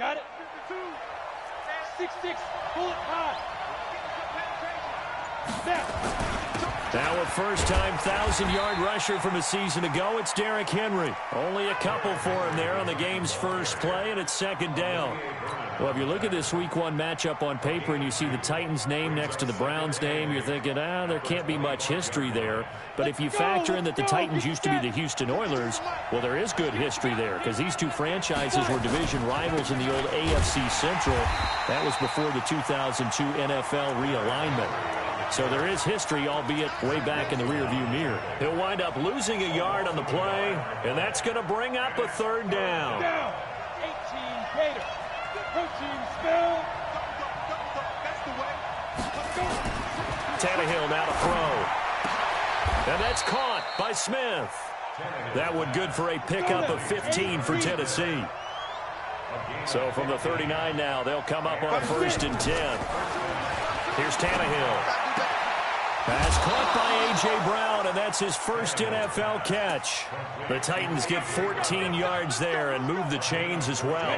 Got it. 6'6", bullet high. Now a first-time 1,000-yard rusher from a season ago, it's Derrick Henry. Only a couple for him there on the game's first play, and it's second down. Well, if you look at this Week 1 matchup on paper and you see the Titans' name next to the Browns' name, you're thinking, there can't be much history there. But if you factor in that the Titans used to be the Houston Oilers, well, there is good history there because these two franchises were division rivals in the old AFC Central. That was before the 2002 NFL realignment. So there is history, albeit way back in the rearview mirror. He'll wind up losing a yard on the play, and that's going to bring up a third down. 18 Gator. Protein spell. Tannehill now to throw. And that's caught by Smith. That one good for a pickup of 15 for Tennessee. So from the 39 now, they'll come up on a 1st and 10. Here's Tannehill. Pass caught by A.J. Brown, and that's his first NFL catch. The Titans get 14 yards there and move the chains as well.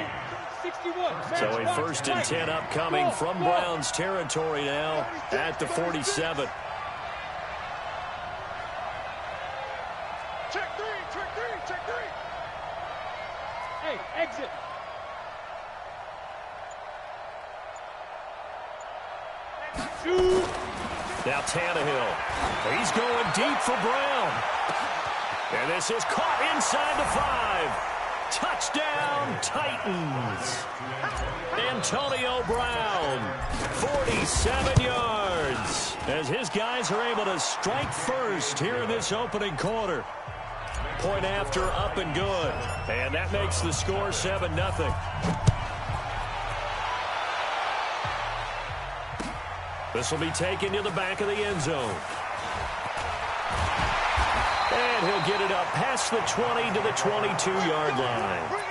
So a 1st and 10 upcoming from Browns territory now at the 47. Check three. Hey, exit. Shoot. Now Tannehill. He's going deep for Brown. And this is caught inside the 5. Touchdown, Titans. Antonio Brown, 47 yards. As his guys are able to strike first here in this opening quarter. Point after, up and good. And that makes the score 7-0. This will be taken to the back of the end zone. And he'll get it up past the 20 to the 22-yard line.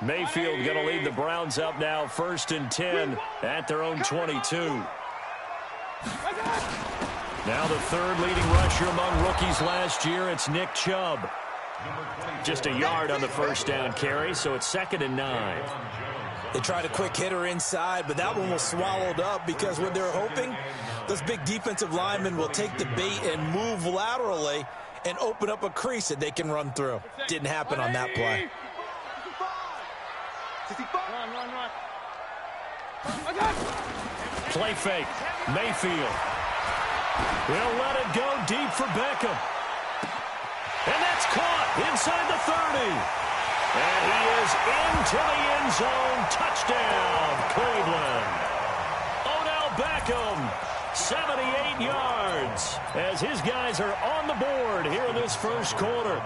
Mayfield going to lead the Browns up now, 1st and 10 at their own 22. Now the 3rd leading rusher among rookies last year, it's Nick Chubb. Just a yard on the first down carry, so it's 2nd and 9. They tried a quick hitter inside, but that one was swallowed up because what they're hoping, those big defensive linemen will take the bait and move laterally and open up a crease that they can run through. Didn't happen on that play. Run. Play fake. Mayfield. He'll let it go deep for Beckham. And that's caught inside the 30. And he is into the end zone. Touchdown, Cleveland. Odell Beckham, 78 yards. As his guys are on the board here in this first quarter.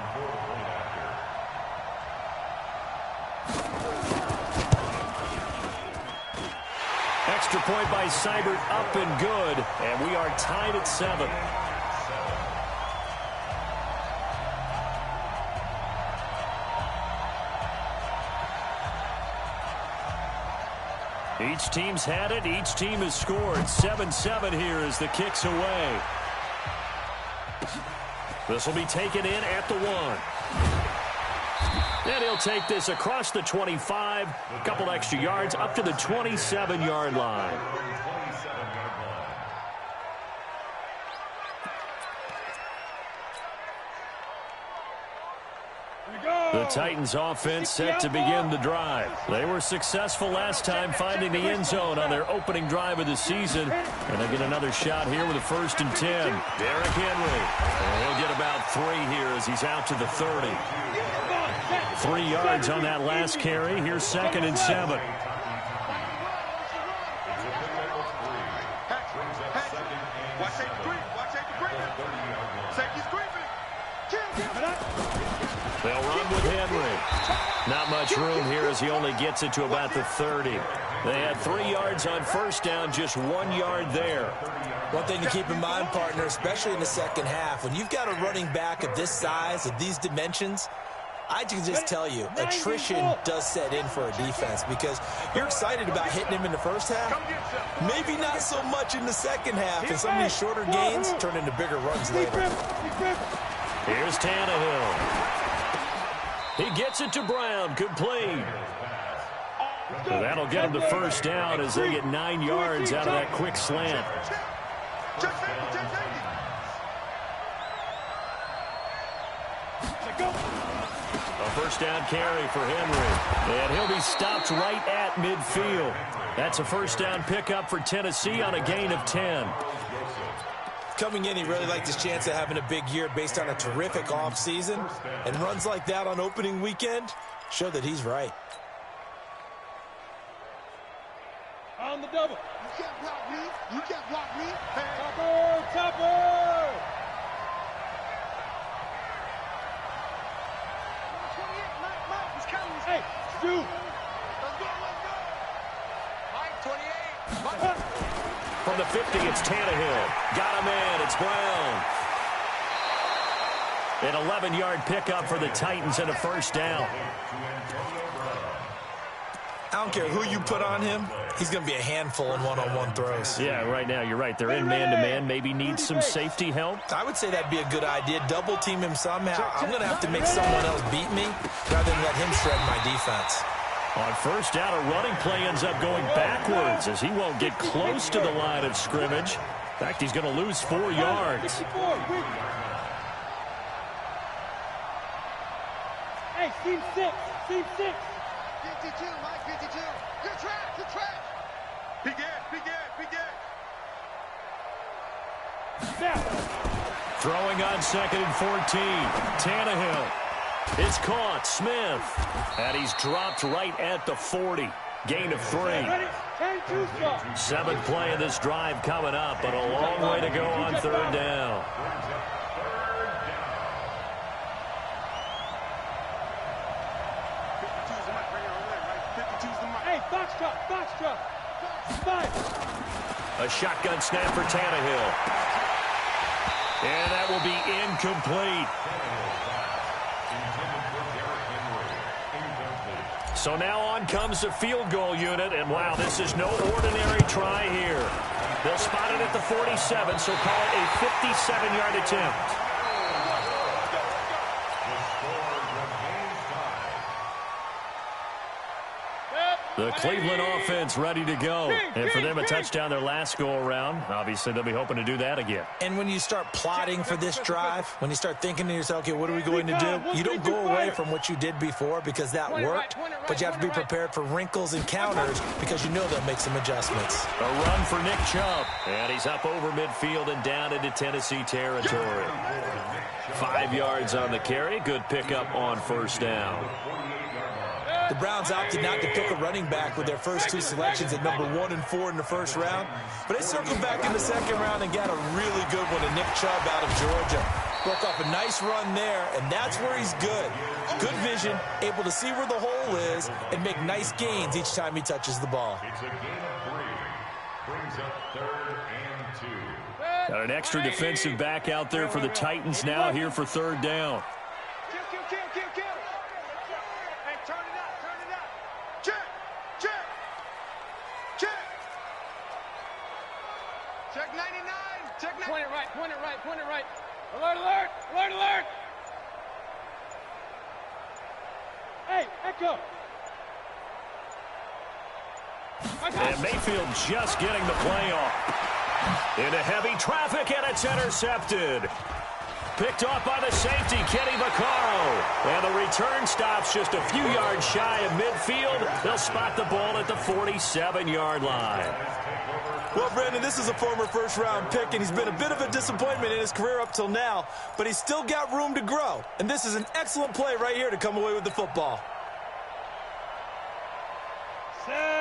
Extra point by Seibert, up and good, and we are tied at 7. Each team's had it, each team has scored. 7-7 here as the kick's away. This will be taken in at the 1. And he'll take this across the 25, a couple extra yards, up to the 27-yard line. The Titans offense set to begin the drive. They were successful last time finding the end zone on their opening drive of the season. And they get another shot here with a 1st and 10. Derrick Henry. And he'll get about 3 here as he's out to the 30. 3 yards on that last carry. Here's 2nd and 7. They'll run with Henry. Not much room here as he only gets it to about the 30. They had 3 yards on first down, just 1 yard there. One thing to keep in mind, partner, especially in the second half, when you've got a running back of this size, of these dimensions, I can just tell you, attrition does set in for a defense because you're excited about hitting him in the first half. Maybe not so much in the second half, and some of these shorter gains turn into bigger runs later. Here's Tannehill. He gets it to Brown, complete. So that'll get him to first down as they get 9 yards out of that quick slant. A first down carry for Henry. And he'll be stopped right at midfield. That's a first down pickup for Tennessee on a gain of 10. Coming in, he really liked his chance of having a big year based on a terrific offseason. And runs like that on opening weekend show that he's right. On the double. You can't block me. You can't block me. Topper, topper. 28, Mike, he's counting. Hey, Stu. Let's go. Mike, 28. From the 50, it's Tannehill. Got a man. It's Brown. An 11-yard pickup for the Titans and a first down. I don't care who you put on him. He's going to be a handful in one-on-one throws. Yeah, right now, you're right. They're in man-to-man. Maybe need some safety help. I would say that'd be a good idea. Double team him somehow. I'm going to have to make someone else beat me rather than let him shred my defense. On first down, a running play ends up going backwards as he won't get close to the line of scrimmage. In fact, he's going to lose 4 yards. Hey, team 6. Team 6. 52, Mike, 52. Good track. Begin. Snap. Throwing on 2nd and 14. Tannehill. It's caught. Smith. And he's dropped right at the 40. Gain of 3. Ready? 10-2 stop. 7th play of this drive coming up, but a long way to go on 3rd down. Hey, box truck. Spike. A shotgun snap for Tannehill. And that will be incomplete. So now on comes the field goal unit, and wow, this is no ordinary try here. They'll spot it at the 47, so call it a 57-yard attempt. The Cleveland offense ready to go. And for them, a touchdown their last go-around. Obviously, they'll be hoping to do that again. And when you start plotting for this drive, when you start thinking to yourself, okay, what are we going to do? You don't go away from what you did before because that worked, but you have to be prepared for wrinkles and counters because you know they'll make some adjustments. A run for Nick Chubb. And he's up over midfield and down into Tennessee territory. 5 yards on the carry. Good pickup on first down. The Browns opted not to pick a running back with their first 2 selections at number 1 and 4 in the first round. But they circled back in the second round and got a really good one to Nick Chubb out of Georgia. Broke off a nice run there, and that's where he's good. Good vision, able to see where the hole is, and make nice gains each time he touches the ball. It's a gain of 3. Brings up 3rd and 2. Got an extra defensive back out there for the Titans now here for 3rd down. Kill. Hey, turn it up. Check. Check 99. Check 99. Point it right. Alert. Hey, Echo. And Mayfield just getting the play off. Into heavy traffic, and it's intercepted. Picked off by the safety, Kenny Vaccaro. And the return stops just a few yards shy of midfield. They'll spot the ball at the 47-yard line. Well, Brandon, this is a former first-round pick, and he's been a bit of a disappointment in his career up till now, but he's still got room to grow. And this is an excellent play right here to come away with the football.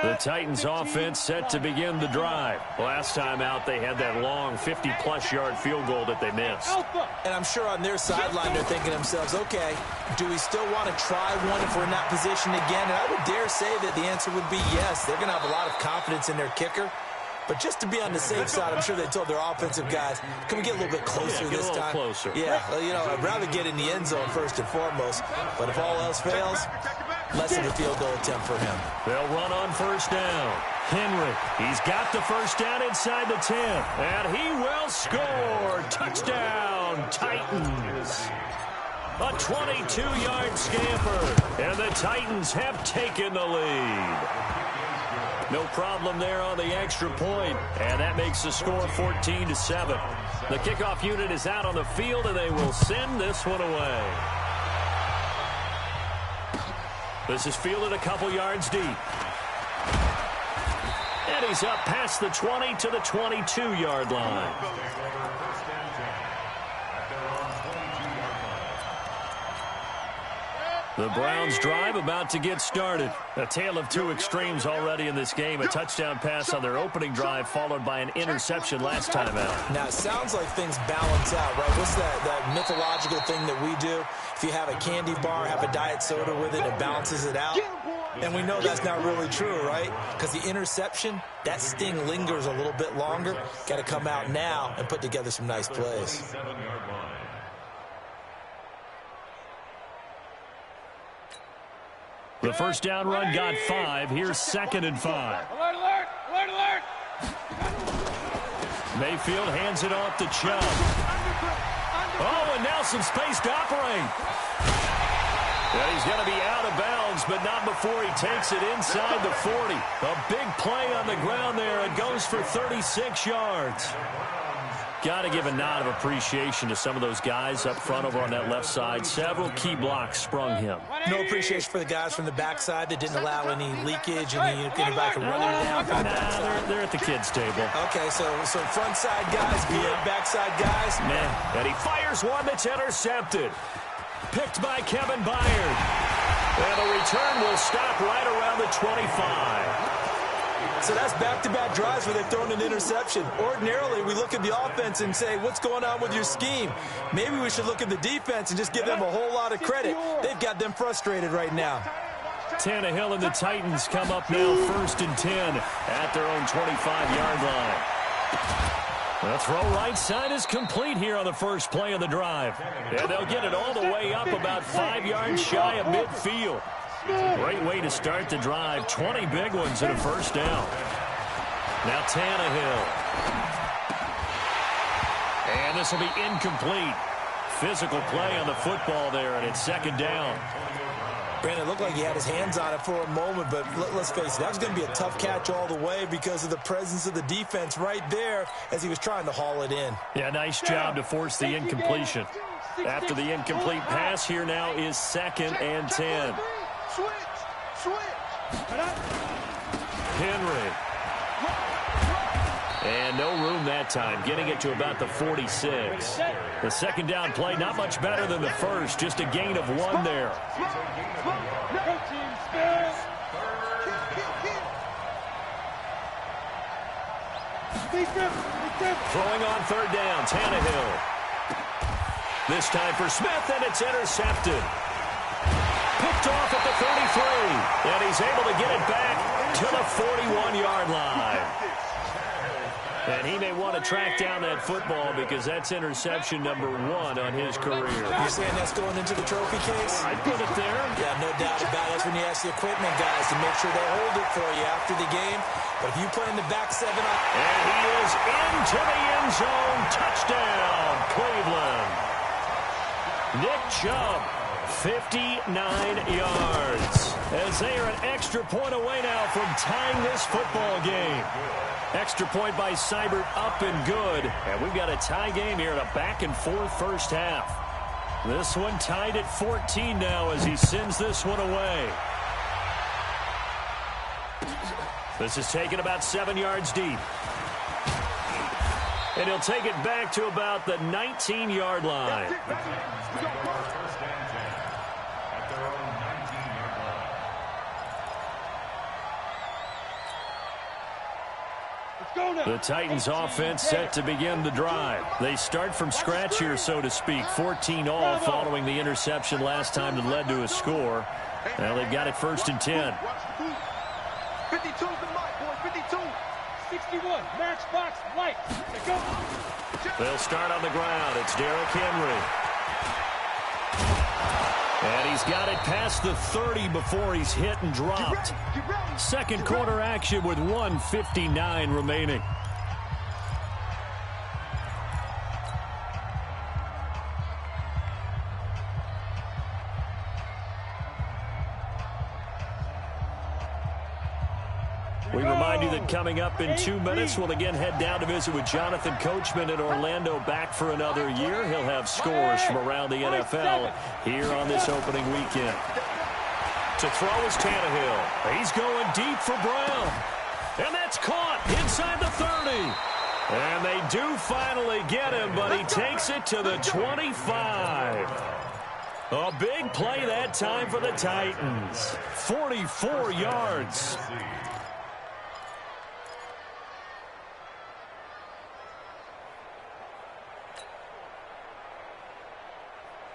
The Titans offense set to begin the drive. Last time out, they had that long 50-plus yard field goal that they missed. And I'm sure on their sideline they're thinking to themselves, okay, do we still want to try one if we're in that position again? And I would dare say that the answer would be yes. They're going to have a lot of confidence in their kicker. But just to be on the safe side, I'm sure they told their offensive guys, can we get a little bit closer this time? Closer. Yeah, well, you know, I'd rather get in the end zone first and foremost. But if all else fails, less of a field goal attempt for him. They'll run on first down. Henry, he's got the first down inside the 10. And he will score. Touchdown, Titans. A 22-yard scamper. And the Titans have taken the lead. No problem there on the extra point. And that makes the score 14-7. The kickoff unit is out on the field, and they will send this one away. This is fielded a couple yards deep. And he's up past the 20 to the 22-yard line. The Browns drive about to get started. A tale of two extremes already in this game. A touchdown pass on their opening drive followed by an interception last time out. Now, it sounds like things balance out, right? What's that mythological thing that we do? If you have a candy bar, have a diet soda with it, it balances it out. And we know that's not really true, right? Because the interception, that sting lingers a little bit longer. Got to come out now and put together some nice plays. The first down run got 5. Here's 2nd and 5. Alert, alert, alert, alert. Mayfield hands it off to Chubb. Oh, and now some space to operate. And he's going to be out of bounds, but not before he takes it inside the 40. A big play on the ground there. It goes for 36 yards. Got to give a nod of appreciation to some of those guys up front over on that left side. Several key blocks sprung him. No appreciation for the guys from the backside that didn't allow any leakage and anybody from running down from the backside. They're at the kids' table. Okay, so front side guys, good, backside guys. Man, and he fires one that's intercepted. Picked by Kevin Byard. And the return will stop right around the 25. So that's back-to-back drives where they've thrown an interception. Ordinarily, we look at the offense and say, what's going on with your scheme? Maybe we should look at the defense and just give them a whole lot of credit. They've got them frustrated right now. Tannehill and the Titans come up now 1st and 10 at their own 25-yard line. The throw right side is complete here on the first play of the drive. And they'll get it all the way up about 5 yards shy of midfield. Great way to start the drive. 20 big ones and a first down. Now Tannehill. And this will be incomplete. Physical play on the football there, and it's 2nd down. Brandon, it looked like he had his hands on it for a moment, but let's face it, that was going to be a tough catch all the way because of the presence of the defense right there as he was trying to haul it in. Yeah, nice job to force the incompletion. After the incomplete pass, here now is 2nd and 10. Henry. And no room that time, getting it to about the 46. The 2nd down play, not much better than the first, just a gain of 1 there. Throwing on 3rd down, Tannehill. This time for Smith, and it's intercepted. Picked off at the 33, and he's able to get it back to the 41-yard line. And he may want to track down that football because that's interception number 1 on his career. You're saying that's going into the trophy case? I put it there. Yeah, no doubt about it. That's when you ask the equipment guys to make sure they hold it for you after the game. But if you play in the back 7... And he is into the end zone. Touchdown, Cleveland. Nick Chubb. 59 yards as they are an extra point away now from tying this football game. Extra point by Seibert up and good. And we've got a tie game here in a back-and-forth first half. This one tied at 14 now as he sends this one away. This is taken about 7 yards deep. And he'll take it back to about the 19-yard line. Go now. The Titans offense set to begin the drive. They start from scratch here, so to speak. 14 all following the interception last time that led to a score. Now they've got it 1st and 10. 52's the mark, boys. 52. 61. Matchbox light. Go. They'll start on the ground. It's Derrick Henry. And he's got it past the 30 before he's hit and dropped. Second quarter action with 1:59 remaining. We remind you that coming up in 2 minutes, we'll again head down to visit with Jonathan Coachman in Orlando, back for another year. He'll have scores from around the NFL here on this opening weekend. To throw is Tannehill. He's going deep for Brown. And that's caught inside the 30. And they do finally get him, but he takes it to the 25. A big play that time for the Titans. 44 yards.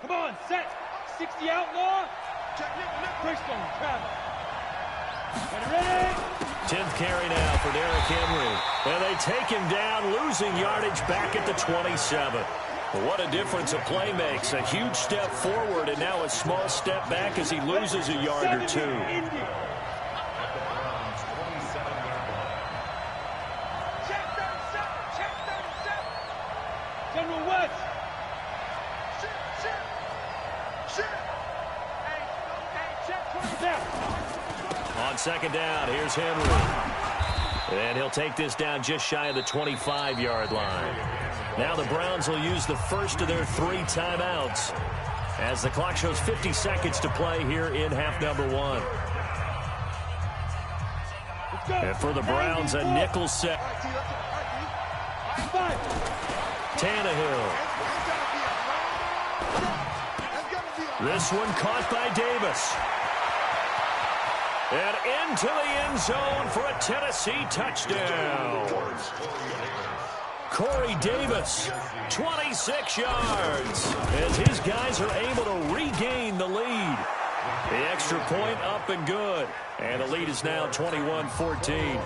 Come on, set. 60 outlaw. Bristol, travel. Ready? 10th carry now for Derrick Henry. And they take him down, losing yardage back at the 27. What a difference a play makes. A huge step forward and now a small step back as he loses a yard or two. Check 37. Check 37. General West. Shit. Hey, check 20. Down. On second down, here's Henry. And he'll take this down just shy of the 25-yard line. Now the Browns will use the first of their 3 timeouts as the clock shows 50 seconds to play here in half number 1. And for the Browns, a nickel set. Tannehill. This one caught by Davis. And into the end zone for a Tennessee touchdown. Corey Davis, 26 yards, as his guys are able to regain the lead. The extra point up and good. And the lead is now 21-14.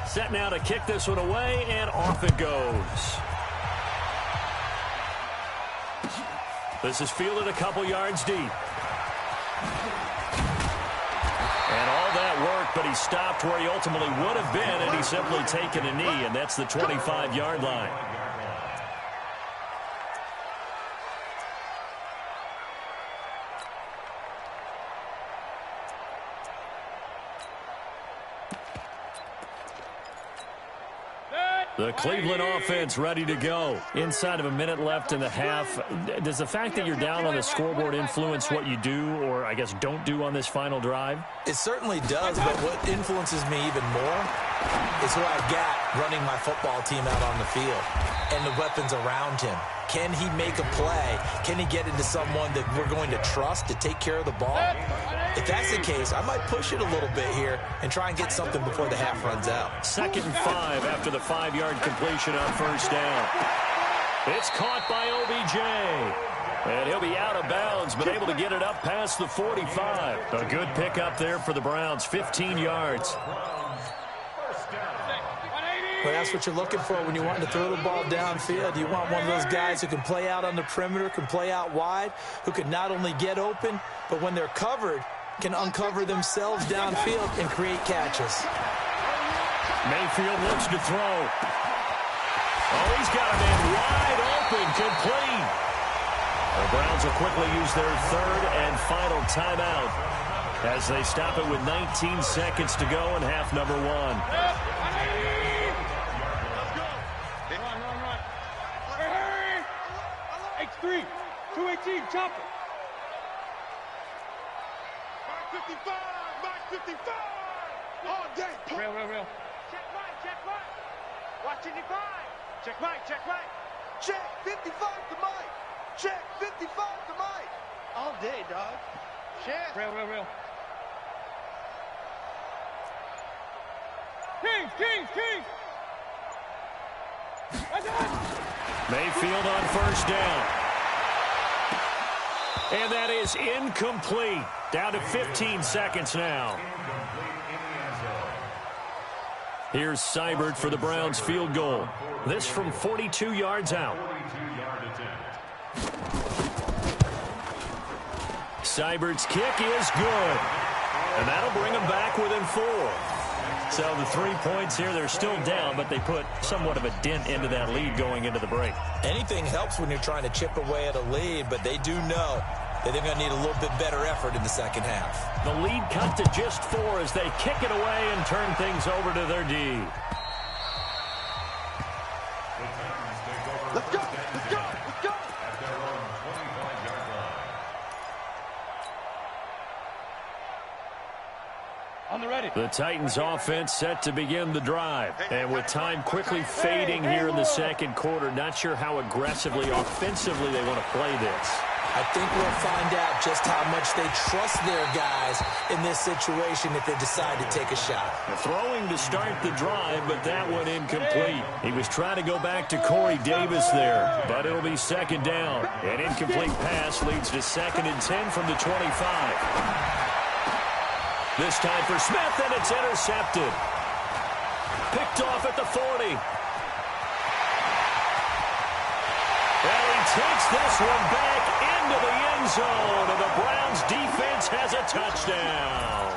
Set now to kick this one away, and off it goes. This is fielded a couple yards deep. And all that work, but he stopped where he ultimately would have been, and he's simply taken a knee, and that's the 25-yard line. The Cleveland offense ready to go. Inside of a minute left in the half. Does the fact that you're down on the scoreboard influence what you do, or I guess don't do on this final drive? It certainly does, but what influences me even more is who I got running my football team out on the field and the weapons around him. Can he make a play? Can he get into someone that we're going to trust to take care of the ball? If that's the case, I might push it a little bit here and try and get something before the half runs out. 2nd and 5 after the 5-yard completion on first down. It's caught by OBJ. And he'll be out of bounds, but able to get it up past the 45. A good pickup there for the Browns, 15 yards. Well, that's what you're looking for when you're wanting to throw the ball downfield. You want one of those guys who can play out on the perimeter, can play out wide, who can not only get open, but when they're covered, can uncover themselves downfield and create catches. Mayfield looks to throw. Oh, he's got a man wide open, complete. The Browns will quickly use their 3rd and final timeout as they stop it with 19 seconds to go in half number 1. H3, 218, chopper. 55. Mike 55. All day. Real. Check Mike. Watch 55. Check Mike. Check 55 to Mike. Check 55 to Mike. All day, dog. Check. Real. Kings! Mayfield on first down. And that is incomplete. Down to 15 seconds now. Here's Seibert for the Browns field goal. This from 42 yards out. Seibert's kick is good. And that'll bring them back within 4. So the 3 points here, they're still down, but they put somewhat of a dent into that lead going into the break. Anything helps when you're trying to chip away at a lead, but they do know that they're going to need a little bit better effort in the second half. The lead cut to just 4 as they kick it away and turn things over to their D. Let's go. At their own 25-yard line. On the ready. The Titans offense set to begin the drive. And with time quickly fading here in the second quarter, not sure how aggressively, offensively they want to play this. I think we'll find out just how much they trust their guys in this situation if they decide to take a shot. Throwing to start the drive, but that one incomplete. He was trying to go back to Corey Davis there, but it'll be second down. An incomplete pass leads to 2nd and 10 from the 25. This time for Smith, and it's intercepted. Picked off at the 40. And he takes this one back into the end zone, and the Browns defense has a touchdown.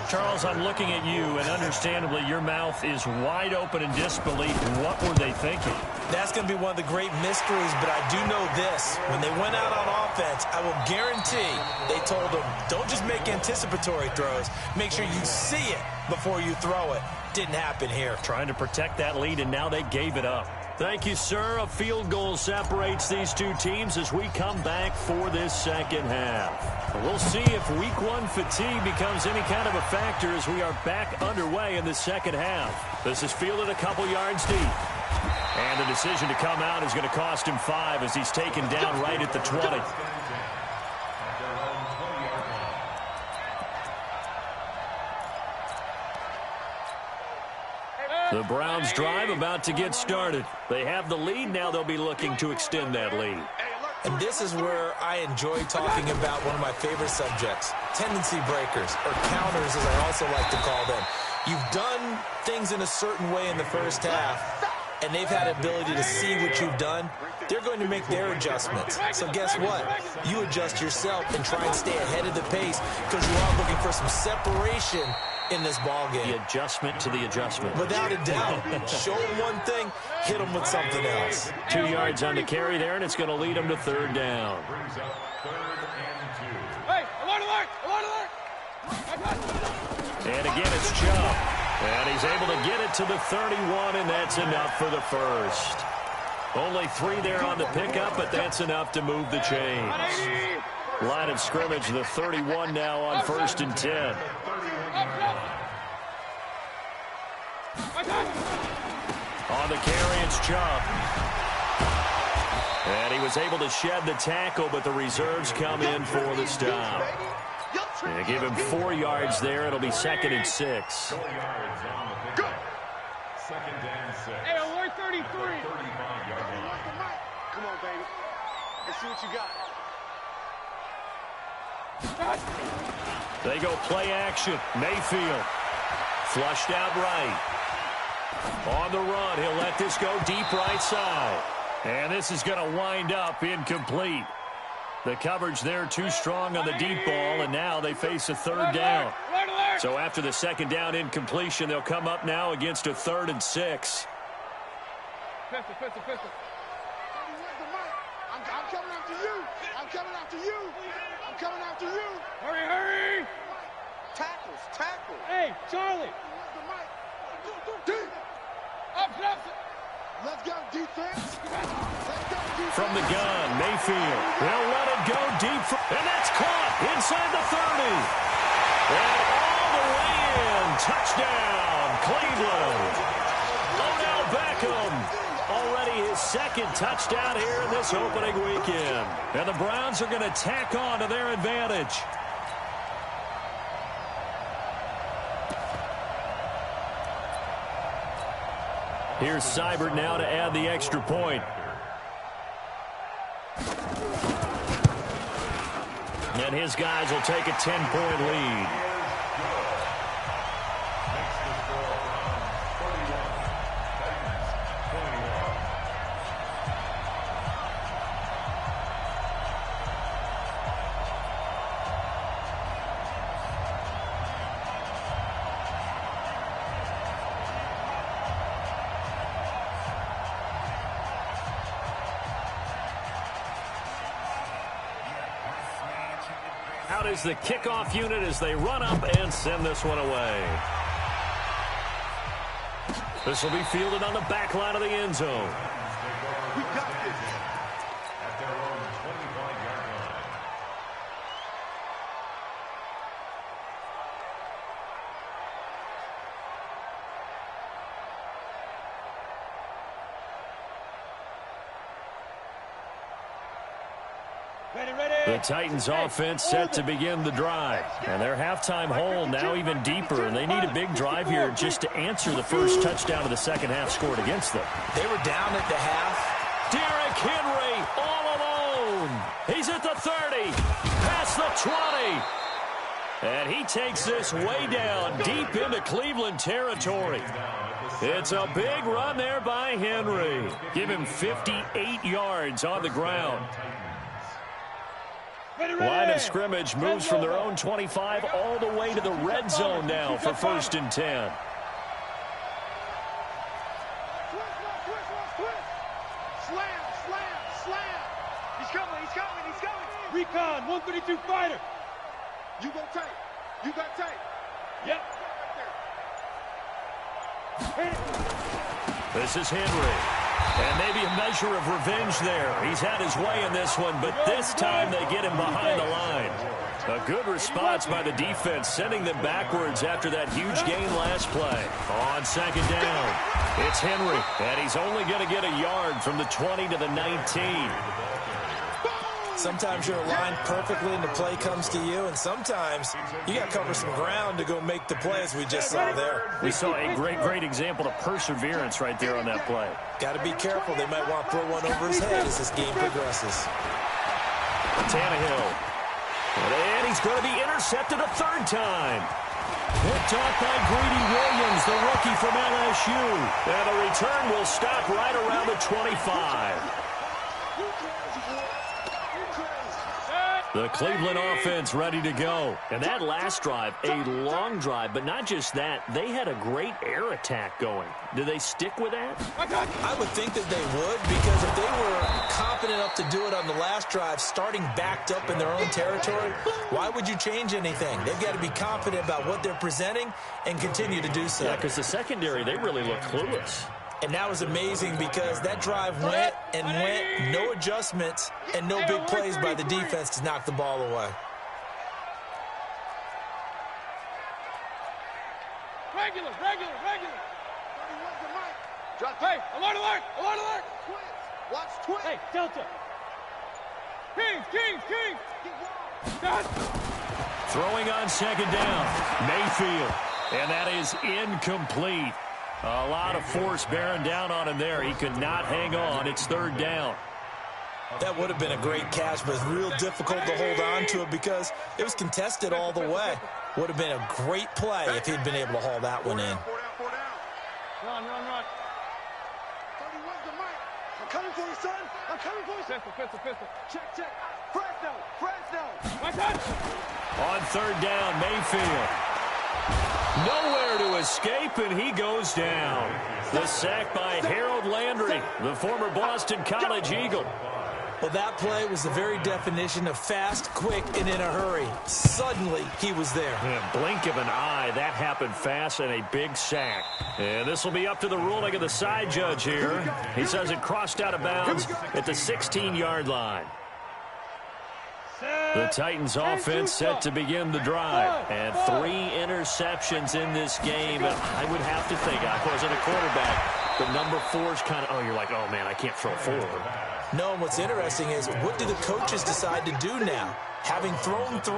Charles, I'm looking at you, and understandably your mouth is wide open in disbelief. What were they thinking? That's going to be one of the great mysteries, but I do know this. When they went out on offense, I will guarantee they told them, don't just make anticipatory throws. Make sure you see it before you throw it. Didn't happen here. Trying to protect that lead, and now they gave it up. Thank you, sir. A field goal separates these two teams as we come back for this second half. We'll see if week 1 fatigue becomes any kind of a factor as we are back underway in the second half. This is fielded a couple yards deep. And the decision to come out is going to cost him 5 as he's taken down right at the 20. The Browns drive about to get started. They have the lead. Now they'll be looking to extend that lead. And this is where I enjoy talking about one of my favorite subjects, tendency breakers, or counters as I also like to call them. You've done things in a certain way in the first half, and they've had ability to see what you've done. They're going to make their adjustments. So guess what? You adjust yourself and try and stay ahead of the pace because you are looking for some separation in this ball game. The adjustment to the adjustment. Without a doubt. Show them one thing, hit them with something else. 2 yards on the carry there, and it's going to lead them to 3rd down. Hey, alert! And again, it's Chubb. And he's able to get it to the 31, and that's enough for the first. Only 3 there on the pickup, but that's enough to move the chains. Line of scrimmage, the 31 now on 1st and 10. On the carry, it's Chubb. And he was able to shed the tackle, but the reserves come in for the stop. And give him 4 yards there. It'll be 2nd and 6. Hey, alert 33. Come on, baby. Let's see what you got. They go play action. Mayfield flushed out right. On the run, he'll let this go deep right side. And this is going to wind up incomplete. The coverage there too strong on the deep ball, and now they face a 3rd down. So after the 2nd down incompletion, they'll come up now against a 3rd and 6. Pistol. I'm coming after you. Hurry. Tackles. Hey, Charlie. Deep. Up. Let's go, defense. From the gun, Mayfield. They'll let it go deep, and that's caught inside the 30. And all the way in. Touchdown, Cleveland. Odell Beckham. Already his second touchdown here in this opening weekend. And the Browns are going to tack on to their advantage. Here's Seibert now to add the extra point. And his guys will take a 10-point lead. Out is the kickoff unit as they run up and send this one away. This will be fielded on the back line of the end zone. We got this. At their own 25-yard line. The Titans offense set to begin the drive. And their halftime hole now even deeper. And they need a big drive here just to answer the first touchdown of the second half scored against them. They were down at the half. Derrick Henry all alone. He's at the 30. Past the 20. And he takes this way down deep into Cleveland territory. It's a big run there by Henry. Give him 58 yards on the ground. Line of scrimmage moves from their own 25 all the way to the red zone now for 1st and 10. Slam, slam, slam. He's coming, he's coming, he's coming. Recon, 132 fighter. You go tight. You got tight. Yep. This is Henry. And maybe a measure of revenge there. He's had his way in this one, but this time they get him behind the line. A good response by the defense, sending them backwards after that huge gain last play. On 2nd down, it's Henry, and he's only going to get a yard from the 20 to the 19. Sometimes you're aligned perfectly and the play comes to you, and sometimes you got to cover some ground to go make the play, as we just saw there. We saw a great example of perseverance right there on that play. Got to be careful. They might want to throw one over his head as this game progresses. Tannehill. And he's going to be intercepted a 3rd time. Picked off by Greedy Williams, the rookie from LSU. And the return will stop right around the 25. The Cleveland offense ready to go. And that last drive, a long drive, but not just that. They had a great air attack going. Do they stick with that? I would think that they would, because if they were confident enough to do it on the last drive, starting backed up in their own territory, why would you change anything? They've got to be confident about what they're presenting and continue to do so. Yeah, because the secondary, they really look clueless. And that was amazing because that drive went and went, no adjustments, and no big plays by the defense to knock the ball away. Regular. 31's the mic. Drop. Hey, alert. Twins. Watch twins. Hey, Delta. Kings. Done. Throwing on 2nd down, Mayfield. And that is incomplete. A lot of force bearing down on him there. He could not hang on. It's 3rd down. That would have been a great catch, but it's real difficult to hold on to it because it was contested all the way. Would have been a great play if he'd been able to haul that one in. Run. 31's the mic. I'm coming for you, son. I'm coming for you. Pistol. Check. Fresno. My touch. On 3rd down, Mayfield. Nowhere to escape, and he goes down. The sack by Harold Landry, the former Boston College Eagle. Well, that play was the very definition of fast, quick, and in a hurry. Suddenly, he was there. In a blink of an eye, that happened fast, and a big sack. And this will be up to the ruling of the side judge here. He says it crossed out of bounds at the 16-yard line. The Titans offense set to begin the drive. And 3 interceptions in this game. I would have to think, I wasn't a quarterback, but number 4 is kind of, oh, you're like, oh, man, I can't throw 4. No, and what's interesting is, what do the coaches decide to do now? Having thrown 3,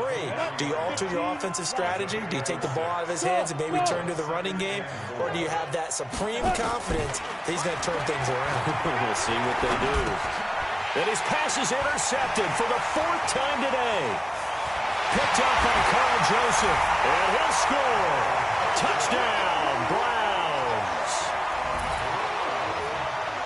do you alter your offensive strategy? Do you take the ball out of his hands and maybe turn to the running game? Or do you have that supreme confidence that he's going to turn things around? We'll see what they do. And his pass is intercepted for the 4th time today. Picked up by Carl Joseph. And he'll score. Touchdown, Browns.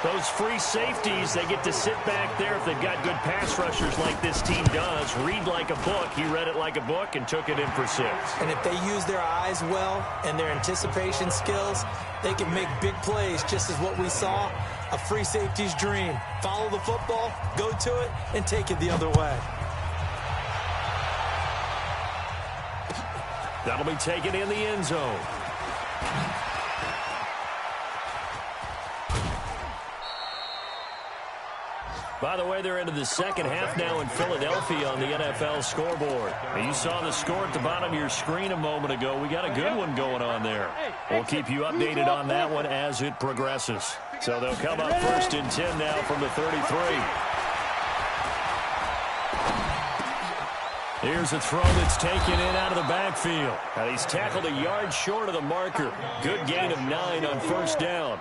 Those free safeties, they get to sit back there if they've got good pass rushers like this team does. Read like a book. He read it like a book and took it in for 6. And if they use their eyes well and their anticipation skills, they can make big plays, just as what we saw. A free safety's dream. Follow the football, go to it, and take it the other way. That'll be taken in the end zone. By the way, they're into the second half now in Philadelphia on the NFL scoreboard. Now, you saw the score at the bottom of your screen a moment ago. We got a good one going on there. We'll keep you updated on that one as it progresses. So they'll come up 1st and 10 now from the 33. Here's a throw that's taken in out of the backfield. Now, he's tackled a yard short of the marker. Good gain of 9 on 1st down.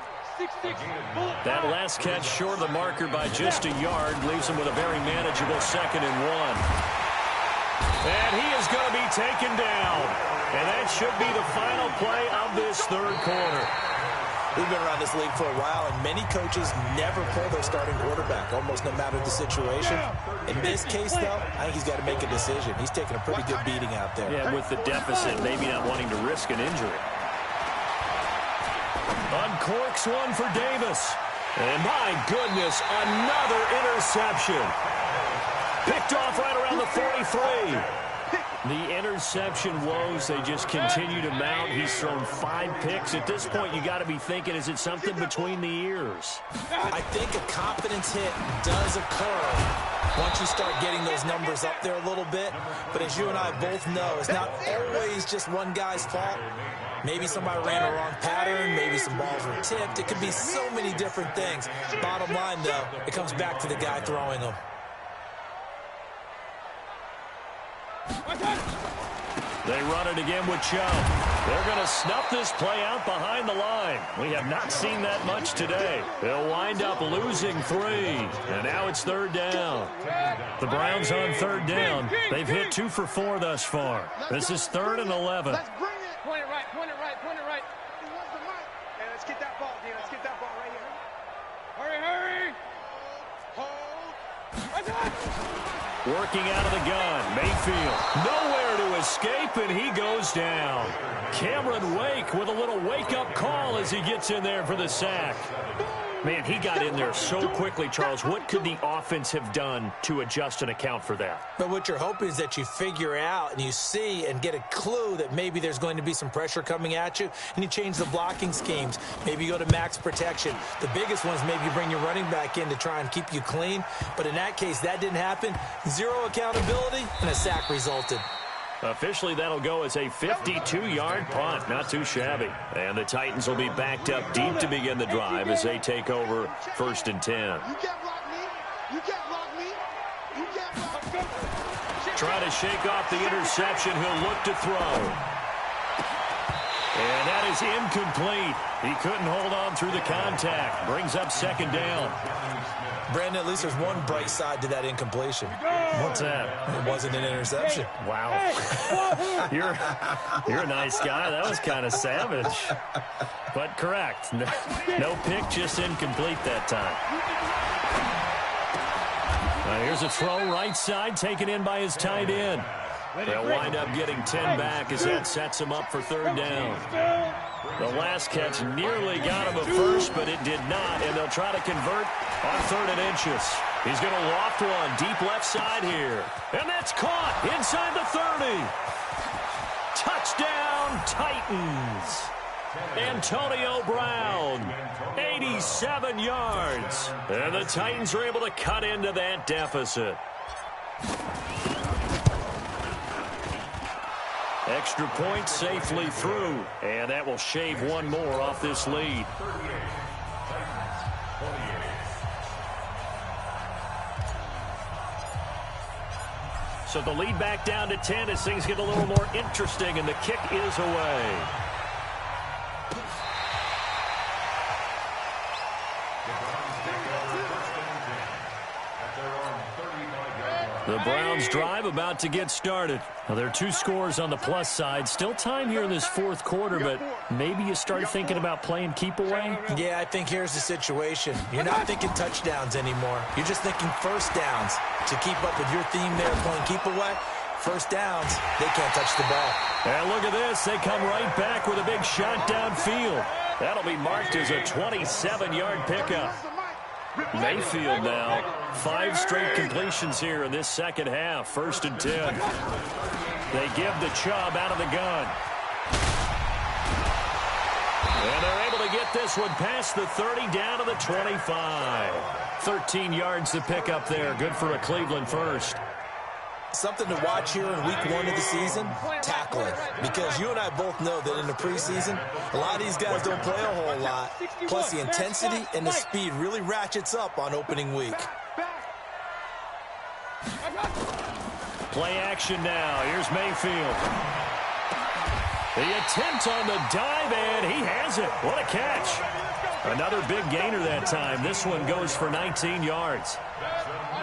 That last catch short of the marker by just a yard leaves him with a very manageable 2nd and 1. And he is going to be taken down. And that should be the final play of this 3rd quarter. We've been around this league for a while, and many coaches never pull their starting quarterback, almost no matter the situation. In this case, though, I think he's got to make a decision. He's taking a pretty good beating out there. Yeah, with the deficit, maybe not wanting to risk an injury. Uncorks one for Davis. And my goodness, another interception. Picked off right around the 43. The interception woes, they just continue to mount. He's thrown 5 picks. At this point, you got to be thinking, is it something between the ears? I think a confidence hit does occur once you start getting those numbers up there a little bit. But as you and I both know, it's not always just one guy's fault. Maybe somebody ran a wrong pattern. Maybe some balls were tipped. It could be so many different things. Bottom line, though, it comes back to the guy throwing them. They run it again with Chubb. They're going to snuff this play out behind the line. We have not seen that much today. They'll wind up losing 3. And now it's 3rd down. The Browns on 3rd down. They've hit 2 for 4 thus far. This is 3rd and 11. Let's bring it. Point it right, point it right, point it right. Hey, let's get that ball, Dean. Let's get that ball right here. Hurry, hurry. Working out of the gun. Mayfield nowhere to escape, and he goes down. Cameron Wake with a little wake-up call as he gets in there for the sack. Man, he got in there so quickly, Charles. What could the offense have done to adjust and account for that? But what you're hoping is that you figure out and you see and get a clue that maybe there's going to be some pressure coming at you, and you change the blocking schemes. Maybe you go to max protection. The biggest one is maybe you bring your running back in to try and keep you clean. But in that case, that didn't happen. 0 accountability, and a sack resulted. Officially, that'll go as a 52-yard punt. Not too shabby. And the Titans will be backed up deep to begin the drive as they take over 1st and 10. You can't block me. You can't block me. You can't block me. Trying to shake off the interception. He'll look to throw. And that is incomplete. He couldn't hold on through the contact. Brings up 2nd down. Brandon, at least there's one bright side to that incompletion. What's that? It wasn't an interception. Wow. You're a nice guy. That was kind of savage. But correct. No pick, just incomplete that time. Here's a throw right side, taken in by his tight end. They'll wind up getting 10 back as that sets him up for 3rd down. The last catch nearly got him a first, but it did not, and they'll try to convert on 3rd and inches. He's going to loft one deep left side here. And that's caught inside the 30. Touchdown, Titans. Antonio Brown, 87 yards. And the Titans are able to cut into that deficit. Extra point safely through, and that will shave one more off this lead. So the lead back down to 10 as things get a little more interesting, and the kick is away. The Browns drive about to get started. Now, there are two scores on the plus side. Still time here in this fourth quarter, but maybe you start thinking about playing keep away? Yeah, I think here's the situation. You're not thinking touchdowns anymore. You're just thinking first downs. To keep up with your theme there, playing keep away, first downs, they can't touch the ball. And look at this. They come right back with a big shot downfield. That'll be marked as a 27-yard pickup. Mayfield now, 5 straight completions here in this second half. 1st and 10. They give the Chubb out of the gun. And they're able to get this one past the 30 down to the 25. 13 yards to pick up there. Good for a Cleveland first. Something to watch here in week 1 of the season, tackling. Because you and I both know that in the preseason, a lot of these guys don't play a whole lot. Plus, the intensity and the speed really ratchets up on opening week. Play action now. Here's Mayfield. The attempt on the dive, and he has it. What a catch. Another big gainer that time. This one goes for 19 yards.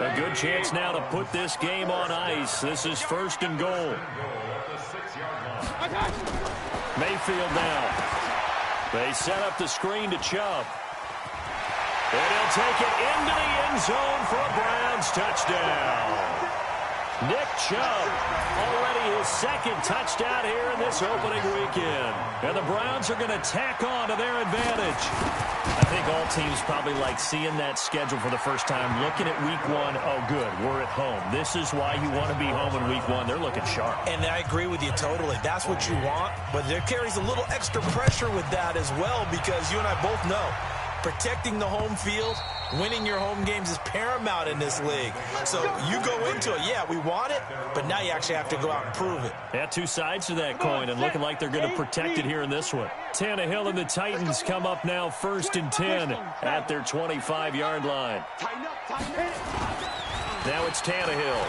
A good chance now to put this game on ice. This is 1st and goal. Mayfield now. They set up the screen to Chubb. And he'll take it into the end zone for a Browns touchdown. Nick Chubb, already his 2nd touchdown here in this opening weekend. And the Browns are going to tack on to their advantage. I think all teams probably like seeing that schedule for the first time, looking at week 1. Oh, good, we're at home. This is why you want to be home in week 1. They're looking sharp. And I agree with you totally. That's what you want. But there carries a little extra pressure with that as well, because you and I both know protecting the home field, winning your home games is paramount in this league. So you go into it, yeah, we want it, but now you actually have to go out and prove it. Yeah, 2 sides to that coin, and looking like they're going to protect it here in this one. Tannehill and the Titans come up now 1st and 10 at their 25-yard line. Now it's Tannehill.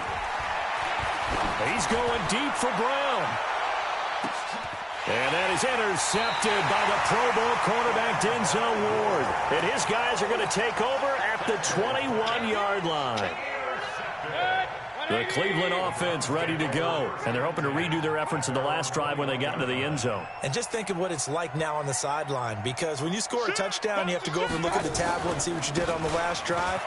He's going deep for Brown. And that is intercepted by the Pro Bowl cornerback Denzel Ward. And his guys are going to take over at the 21-yard line. The Cleveland offense ready to go. And they're hoping to redo their efforts in the last drive when they got into the end zone. And just think of what it's like now on the sideline. Because when you score a touchdown, you have to go over and look at the tablet and see what you did on the last drive.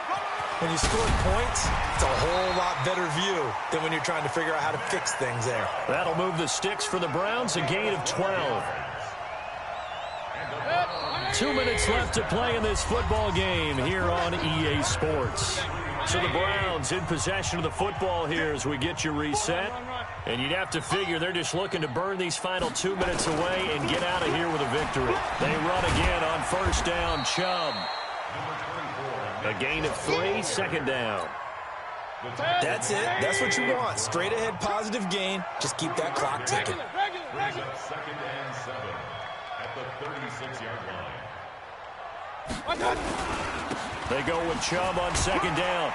When you score points, it's a whole lot better view than when you're trying to figure out how to fix things there. That'll move the sticks for the Browns, a gain of 12. 2 minutes left to play in this football game here on EA Sports. So the Browns in possession of the football here as we get you reset. And you'd have to figure they're just looking to burn these final 2 minutes away and get out of here with a victory. They run again on 1st down, Chubb. A gain of 3, 2nd down. That's it. That's what you want. Straight ahead, positive gain. Just keep that clock ticking. 2nd and 7 at the 36-yard line. They go with Chubb on 2nd down.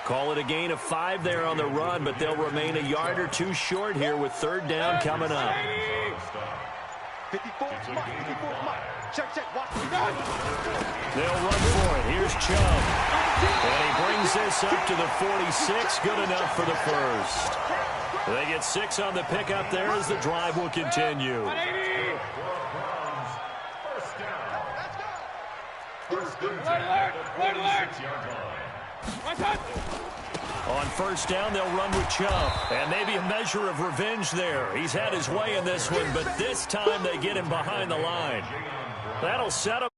Call it a gain of 5 there on the run, but they'll remain a yard or 2 short here with 3rd down coming up. 54, check, watch me. They'll run for it. Here's Chubb. And he brings this up to the 46. Good enough for the first. They get 6 on the pickup there as the drive will continue. On 1st down, they'll run with Chubb. And maybe a measure of revenge there. He's had his way in this one, but this time they get him behind the line. That'll set up.